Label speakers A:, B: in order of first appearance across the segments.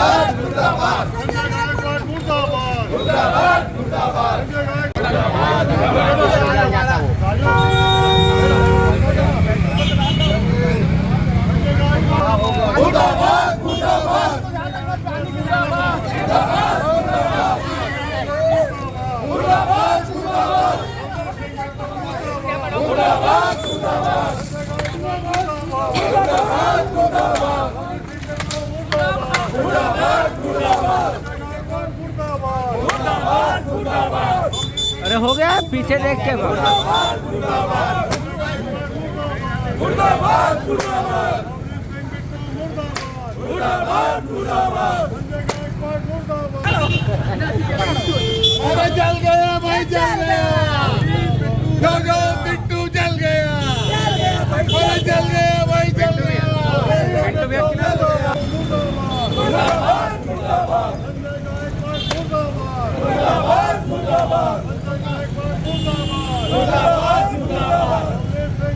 A: मुर्दाबाद मुर्दाबाद मुर्दाबाद
B: अरे हो गया पीछे देख के
A: अरे जल गया भाई, जल गया जो बिट्टू जल गया। अरे जल गया भाई, जल गया।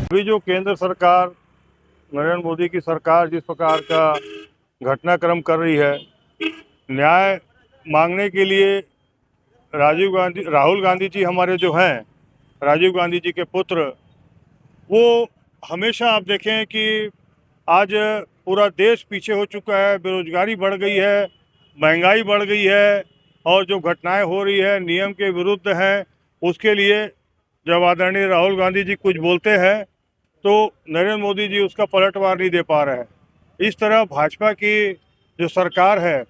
C: अभी जो केंद्र सरकार, नरेंद्र मोदी की सरकार जिस प्रकार का घटनाक्रम कर रही है, न्याय मांगने के लिए राहुल गांधी जी हमारे जो हैं, राजीव गांधी जी के पुत्र, वो हमेशा आप देखें कि आज पूरा देश पीछे हो चुका है, बेरोजगारी बढ़ गई है, महंगाई बढ़ गई है और जो घटनाएं हो रही है नियम के विरुद्ध हैं। उसके लिए जब आदरणीय राहुल गांधी जी कुछ बोलते हैं तो नरेंद्र मोदी जी उसका पलटवार नहीं दे पा रहे हैं। इस तरह भाजपा की जो सरकार है,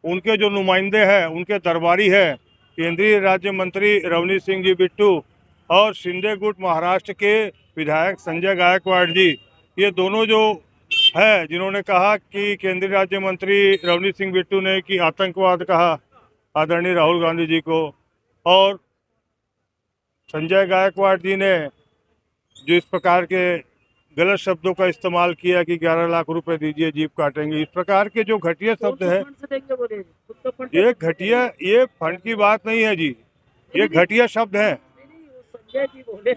C: उनके जो नुमाइंदे हैं, उनके दरबारी है, केंद्रीय राज्य मंत्री रवनीत सिंह जी बिट्टू और शिंदे गुट महाराष्ट्र के विधायक संजय गायकवाड़ जी, ये दोनों जो है जिन्होंने कहा कि केंद्रीय राज्य मंत्री रवनीत सिंह बिट्टू ने कि आतंकवाद कहा आदरणीय राहुल गांधी जी को, और संजय गायकवाड़ जी ने जो इस प्रकार के गलत शब्दों का इस्तेमाल किया कि 11 लाख रुपए दीजिए जीप काटेंगे, इस प्रकार के जो घटिया शब्द है, ये फंड की बात नहीं है जी, ये घटिया शब्द है,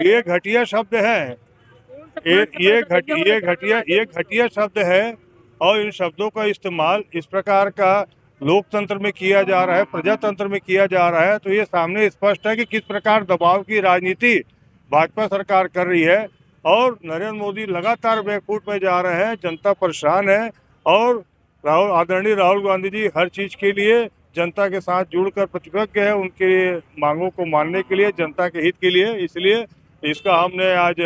C: ये घटिया शब्द है, ये घटिया शब्द है। और इन शब्दों का इस्तेमाल इस प्रकार का लोकतंत्र में किया जा रहा है, प्रजातंत्र में किया जा रहा है, तो ये सामने स्पष्ट है कि किस प्रकार दबाव की राजनीति भाजपा सरकार कर रही है। और नरेंद्र मोदी लगातार बैकफुट पे जा रहे हैं, जनता परेशान है और आदरणीय राहुल गांधी जी हर चीज़ के लिए जनता के साथ जुड़कर प्रतिबद्ध है, उनके मांगों को मानने के लिए, जनता के हित के लिए। इसलिए इसका हमने आज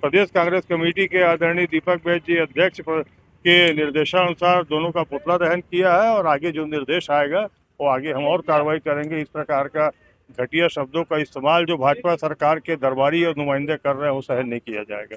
C: प्रदेश कांग्रेस कमेटी के आदरणीय दीपक बैज जी अध्यक्ष के निर्देशानुसार दोनों का पुतला दहन किया है और आगे जो निर्देश आएगा वो आगे हम और कार्रवाई करेंगे। इस प्रकार का घटिया शब्दों का इस्तेमाल जो भाजपा सरकार के दरबारी और नुमाइंदे कर रहे हैं वो सहन नहीं किया जाएगा।